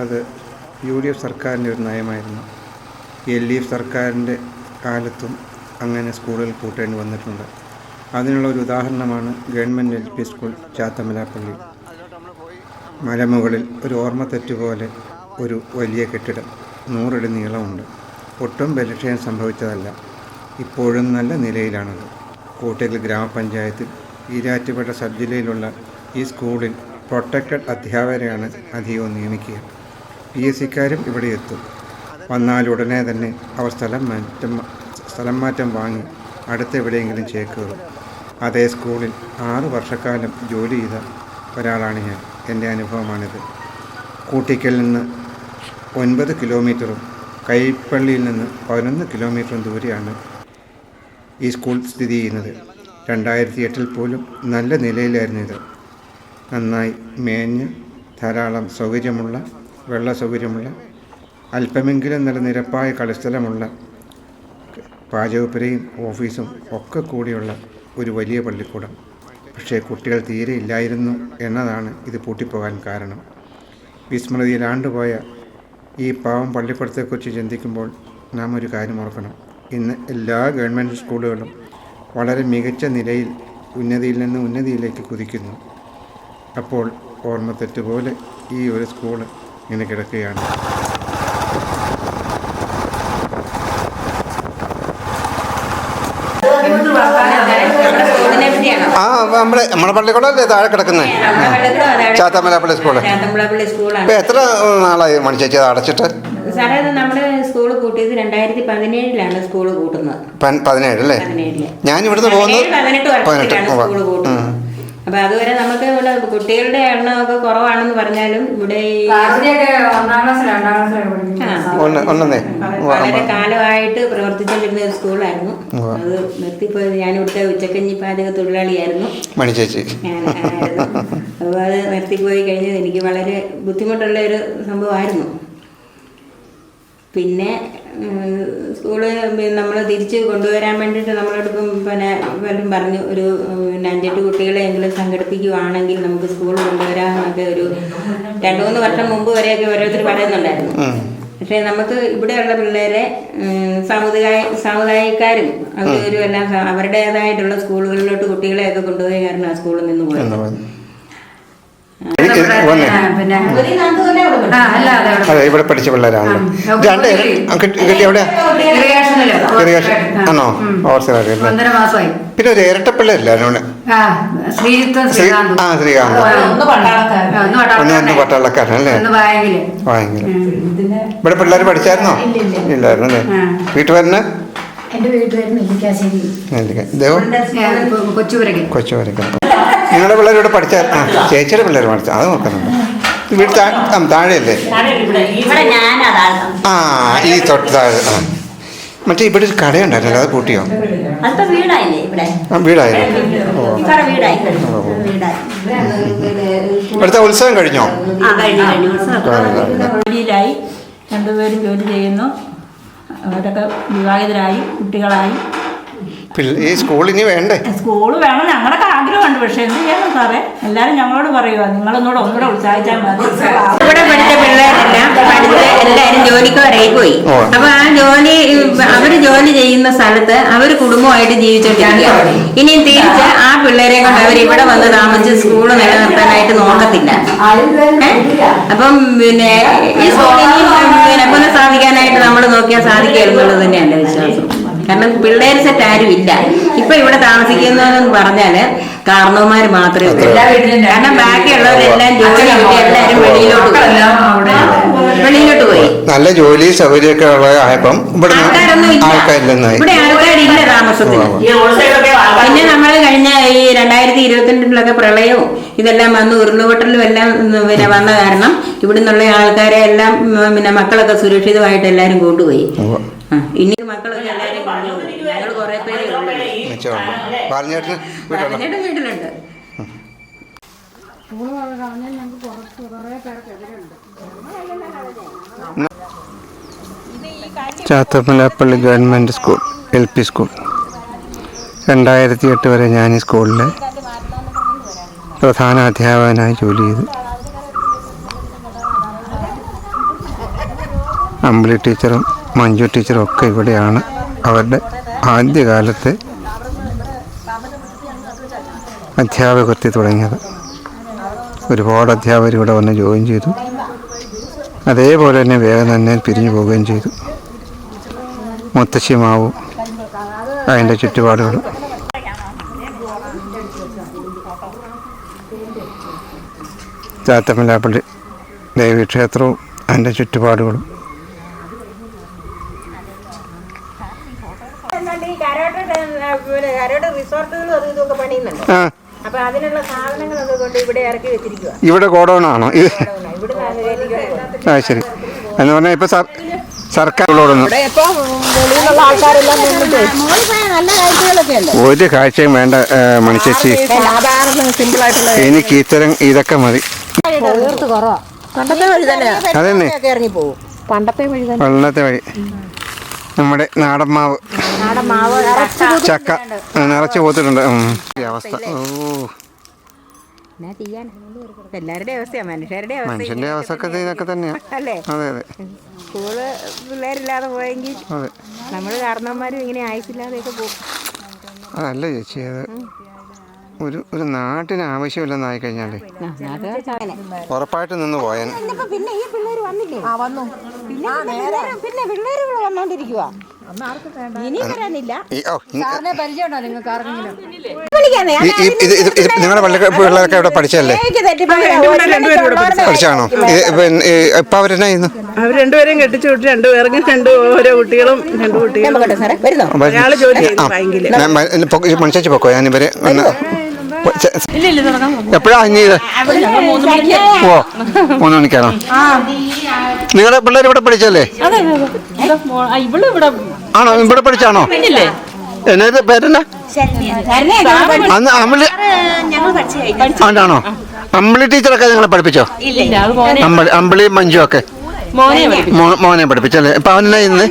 അത് UDF സർക്കാരിൻ്റെ ഒരു നയമായിരുന്നു. LDF സർക്കാരിൻ്റെ കാലത്തും അങ്ങനെ സ്കൂളുകൾ കൂട്ടേണ്ടി വന്നിട്ടുണ്ട്. അതിനുള്ള ഒരു ഉദാഹരണമാണ് ഗവൺമെൻറ് LP സ്കൂൾ ചാത്തമലാപ്പള്ളി. മലമുകളിൽ ഒരു ഓർമ്മ തെറ്റുപോലെ ഒരു വലിയ കെട്ടിടം 100 അടി നീളമുണ്ട്. ഒട്ടും ബലക്ഷയം സംഭവിച്ചതല്ല. ഇപ്പോഴും നല്ല നിലയിലാണത്. കോട്ടക്കൽ ഗ്രാമപഞ്ചായത്തിൽ ഈരാറ്റുപേട്ട സബ് ജില്ലയിലുള്ള ഈ സ്കൂളിൽ പ്രൊട്ടക്റ്റഡ് അധ്യാപകരെയാണ് അധികവും നിയമിക്കുക. PSCക്കാരും ഇവിടെ എത്തും. വന്നാലുടനെ തന്നെ അവർ സ്ഥലം മാറ്റം വാങ്ങി അടുത്തെവിടെയെങ്കിലും ചേക്കേറും. അതേ സ്കൂളിൽ 6 വർഷക്കാലം ജോലി ചെയ്ത ഒരാളാണ് ഞാൻ. എൻ്റെ അനുഭവമാണിത്. കൂട്ടിക്കലിൽ നിന്ന് 9 കിലോമീറ്ററും കൈപ്പള്ളിയിൽ നിന്ന് 11 കിലോമീറ്ററും ദൂരെയാണ് ഈ സ്കൂൾ സ്ഥിതി ചെയ്യുന്നത്. 2008 പോലും നല്ല നിലയിലായിരുന്നു ഇത്. നന്നായി മേഞ്ഞ് ധാരാളം സൗകര്യമുള്ള, വെള്ള സൗകര്യമുള്ള, അല്പമെങ്കിലും നല്ല നിരപ്പായ കളിസ്ഥലമുള്ള, പാചകപ്പുരയും ഓഫീസും ഒക്കെ കൂടിയുള്ള ഒരു വലിയ പള്ളിക്കൂടം. പക്ഷേ കുട്ടികൾ തീരെ ഇല്ലായിരുന്നു എന്നതാണ് ഇത് പൂട്ടിപ്പോകാൻ കാരണം. വിസ്മൃതിയിലാണ്ടുപോയ ഈ പാവം പള്ളിക്കൂടത്തെക്കുറിച്ച് ചിന്തിക്കുമ്പോൾ നാം ഒരു കാര്യം ഓർക്കണം. ഇന്ന് എല്ലാ ഗവൺമെൻറ് സ്കൂളുകളും വളരെ മികച്ച നിലയിൽ ഉന്നതിയിൽ നിന്ന് ഉന്നതിയിലേക്ക് കുതിക്കുന്നു. അപ്പോൾ ഓർമ്മ തെറ്റുപോലെ ഈ ഒരു സ്കൂൾ ഇങ്ങനെ കിടക്കുകയാണ്. നമ്മുടെ പള്ളിക്കൂടല്ലേ താഴെ കിടക്കുന്നത്? ചാത്തമലാപ്പള്ളി സ്കൂള്. ഇപ്പൊ എത്ര നാളായി മണിച്ചേച്ചി അടച്ചിട്ട്? സാറേ, അത് നമ്മുടെ സ്കൂൾ കൂട്ടിയത് 2017 സ്കൂൾ കൂട്ടുന്നത്. 17 അല്ലേ? ഞാൻ ഇവിടുന്ന് പോകുന്നത് 18 സ്കൂൾ കൂട്ടുന്നത്. അപ്പൊ അതുവരെ നമുക്ക് ഇവിടെ കുട്ടികളുടെ എണ്ണമൊക്കെ കുറവാണെന്ന് പറഞ്ഞാലും ഇവിടെ വളരെ കാലമായിട്ട് പ്രവർത്തിച്ചുകൊണ്ടിരുന്ന ഒരു സ്കൂളായിരുന്നു. അത് നിർത്തിപ്പോയത് ഞാനിവിടുത്തെ ഉച്ചക്കഞ്ഞി പാചക തൊഴിലാളിയായിരുന്നു. അപ്പോൾ അത് നിർത്തിപ്പോയി കഴിഞ്ഞത് എനിക്ക് വളരെ ബുദ്ധിമുട്ടുള്ള ഒരു സംഭവമായിരുന്നു. പിന്നെ സ്കൂള് നമ്മൾ തിരിച്ച് കൊണ്ടുവരാൻ വേണ്ടിയിട്ട് നമ്മളോടൊപ്പം പലരും പറഞ്ഞു, ഒരു 5-8 കുട്ടികളെ എങ്കിലും സംഘടിപ്പിക്കുകയാണെങ്കിൽ നമുക്ക് സ്കൂൾ കൊണ്ടുവരാമെന്നൊക്കെ ഒരു 2-3 വർഷം മുമ്പ് വരെയൊക്കെ ഓരോരുത്തർ പറയുന്നുണ്ടായിരുന്നു. പക്ഷേ നമുക്ക് ഇവിടെയുള്ള പിള്ളേരെ സാമുദായികക്കാരും അവരും എല്ലാം അവരുടേതായിട്ടുള്ള സ്കൂളുകളിലോട്ട് കുട്ടികളെയൊക്കെ കൊണ്ടുപോയി കാരണം ആ സ്കൂളിൽ നിന്ന് പോയത്. ഇവിടെ പഠിച്ച പിള്ളേരാണല്ലോ. ആണോ? പിന്നെ ഒരു ഇരട്ട പിള്ളേരില്ലായിരുന്നു. ശ്രീകാന്ത് ഒന്ന് പട്ടാളക്കാരനല്ലേ? വായെങ്കിലും ഇവിടെ പിള്ളേർ പഠിച്ചായിരുന്നോ? ഇല്ലായിരുന്നു അല്ലേ? വീട്ടുകാരന് കൊച്ചുവരയ്ക്ക്. നിങ്ങളുടെ പിള്ളേർ ഇവിടെ പഠിച്ചാൽ? ചേച്ചിയുടെ പിള്ളേർ പഠിച്ചാൽ അത് നോക്കുന്നുണ്ട്. വീട് താഴെയല്ലേ? ഈ തൊട്ട് താഴെ. മറ്റേ ഇവിടെ ഒരു കടയുണ്ടായിരുന്നല്ലോ, അത് പൂട്ടിയോ? വീടായിരുന്നു. ഇവിടുത്തെ ഉത്സവം കഴിഞ്ഞോ? രണ്ടുപേരും ജോലി ചെയ്യുന്നു. അവരൊക്കെ വിവാഹിതരായി, കുട്ടികളായി. ഈ സ്കൂളിനി വേണ്ടേ? സ്കൂള് വേണം, ഞങ്ങളുടെ ആഗ്രഹമുണ്ട്. പക്ഷെ എന്ത് ചെയ്യണം സാറേ, എല്ലാരും ഞങ്ങളോട് പറയുക ഒന്നുകൂടെ ഉത്സാഹിച്ചാൽ മതി. ഇവിടെ പഠിച്ച പിള്ളേരെല്ലാം പഠിച്ച് എല്ലാരും ജോലിക്കാരായി പോയി. അപ്പൊ ആ അവര് ജോലി ചെയ്യുന്ന സ്ഥലത്ത് അവര് കുടുംബമായിട്ട് ജീവിച്ചോണ്ടിരിക്കുക. ഇനിയും തിരിച്ച് ആ പിള്ളേരെ കൊണ്ട് അവർ ഇവിടെ വന്ന് താമസിച്ച് സ്കൂള് നിലനിർത്താനായിട്ട് നോക്കത്തില്ല. അപ്പം പിന്നെ ഈ സ്കൂളിൽ പുനഃസ്ഥാപിക്കാനായിട്ട് നമ്മൾ നോക്കിയാൽ സാധിക്കുമെന്നുള്ളത് തന്നെ എന്റെ വിശ്വാസം. കാരണം പിള്ളേർ സെറ്റ് ആരും ഇല്ല. ഇപ്പൊ ഇവിടെ താമസിക്കുന്നതെന്ന് പറഞ്ഞാല് കാരണവന്മാര് മാത്രമേ ഉള്ളൂ. കാരണം ബാക്കിയുള്ളവരെല്ലാം ജോലി കിട്ടി എല്ലാരും വെളിയിലോട്ട് പോയി. നല്ല ജോലി സൗകര്യമൊക്കെ ആൾക്കാരൊന്നും ഇല്ല. ഇവിടെ ആൾക്കാരില്ല താമസത്തിന്. പിന്നെ നമ്മൾ കഴിഞ്ഞ ഈ 2022 പ്രളയവും ഇതെല്ലാം വന്ന് ഉരുളുപൊട്ടലും എല്ലാം പിന്നെ വന്ന കാരണം ഇവിടെ നിന്നുള്ള ആൾക്കാരെ എല്ലാം പിന്നെ മക്കളൊക്കെ സുരക്ഷിതമായിട്ട് എല്ലാരും കൊണ്ടുപോയി. ഇനി മക്കളൊക്കെ എല്ലാരും കൊണ്ടുപോയി. ഞങ്ങൾ കുറെ പേര് വീട്ടിലുണ്ട്. ചാത്തമലാപ്പള്ളി ഗവൺമെൻറ് സ്കൂൾ, LP സ്കൂൾ. 2008 വരെ ഞാൻ ഈ സ്കൂളിലെ പ്രധാന അധ്യാപകനായി ജോലി ചെയ്തു. അമ്പിളി ടീച്ചറും മഞ്ജു ടീച്ചറും ഒക്കെ ഇവിടെയാണ് അവരുടെ ആദ്യകാലത്തെ അധ്യാപകർത്തി തുടങ്ങിയത്. ഒരുപാട് അധ്യാപകർ ഇവിടെ വന്ന് ജോയിൻ ചെയ്തു. അതേപോലെ തന്നെ വേഗം തന്നെ പിരിഞ്ഞു പോവുകയും ചെയ്തു. മുത്തശ്ശി മാവും അതിൻ്റെ ചുറ്റുപാടുകളും. ചാത്തമല്ലാപ്പള്ളി ദേവീക്ഷേത്രവും അതിൻ്റെ ചുറ്റുപാടുകളും. ഇവിടെ ഗോഡൗണാണോ ഇത്? ആ ശരി. എന്ന് പറഞ്ഞാൽ ഇപ്പൊ സർക്കാരിനോടൊന്നും ഒരു കാഴ്ചയും വേണ്ട മണിച്ചേച്ചി. എനിക്ക് ഇതൊക്കെ മതി. അതന്നെ പണ്ടത്തെ വഴി. നമ്മുടെ നാടൻ മാവ് ചക്ക നിറച്ച് പോത്തിട്ടുണ്ട്. അവസ്ഥ എല്ലാവരുടെ അവസ്ഥയാ, മനുഷ്യന്റെ അവസ്ഥ ഒക്കെ ഇതൊക്കെ തന്നെയാ. അല്ലേ? അതെ അതെ. സ്കൂള് പിള്ളേരില്ലാതെ പോയെങ്കിൽ അതെ, നമ്മള് കാരണവന്മാരും ഇങ്ങനെ ആയിട്ടില്ലാതെയൊക്കെ പോകും. അതല്ല ചേച്ചി, അത് ഒരു നാട്ടിന് ആവശ്യമില്ലെന്നായി കഴിഞ്ഞാലേ ഉറപ്പായിട്ട് നിന്ന് പോയാൽ. പിന്നെ ഈ പിള്ളേര് വന്നില്ലേ? വന്നു. പിന്നെ പിള്ളേര് വന്നോണ്ടിരിക്കുക. ഇനി വരാനില്ല. നിങ്ങളുടെ പിള്ളേരൊക്കെ ഇവിടെ പഠിച്ചല്ലേ? പഠിച്ചാണോ? ഇപ്പൊ അവരെന്നാ ചെയ്യുന്നു? അവർ രണ്ടുപേരെയും കെട്ടിച്ചു വിട്ട് രണ്ടുപേർക്കും ഓരോ കുട്ടികളും മനുഷ്യ പൊക്കോ. ഞാനിവരെ എപ്പോഴാ ഇനി ഇത്? ഓ, 3 മണിക്കാണോ? നിങ്ങളുടെ പിള്ളേർ ഇവിടെ പഠിച്ചല്ലേ? ആണോ? ഇവിടെ പഠിച്ചാണോ? എന്നാ പേരെന്നാ? അന്ന് ആണോ? അമ്പിളി ടീച്ചറൊക്കെ നിങ്ങളെ പഠിപ്പിച്ചോ? അമ്പിളി മഞ്ജു ഒക്കെ മോനെ പഠിപ്പിച്ചല്ലേ? ഇപ്പൊ അവനെന്നാ ഇന്ന്?